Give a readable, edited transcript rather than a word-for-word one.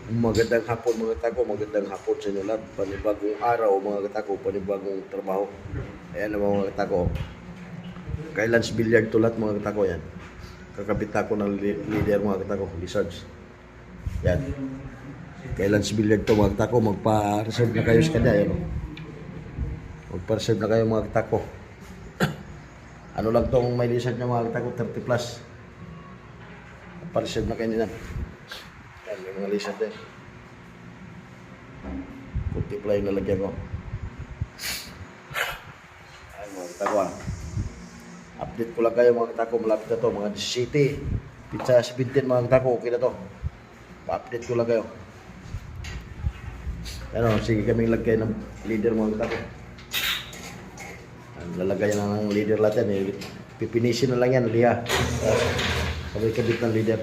Magandang hapon mga tako, magandang hapon sa inyo lahat. Panibagong araw mga tako, panibagong trabaho. Ayan naman mga tako. Kay Lance Billiard to lahat mga tako yan. Kakabit ako ng leader mga tako, Lizards. Yan. Kay Lance Billiard to mga tako, magpa-reserve na kayo sa kanya. Yan. Magpa-reserve na kayo mga tako. Ano lang tong may lizard niya mga tako, 30 plus. Magpa-reserve na kayo nila. Yan, may mga lizard din. Multiply na lagyan ko. Ay mga tako. Update ko lang kayo mga tako. Malapit na to mga 17. Pizza 17 mga tako. Okay na to. Pa-update ko lang kayo. Ano, sige kaming lagay ng leader mga tako. Lalagay na ng leader natin. Pipinisin na lang yan. Liha. Sabay kabit ng leader.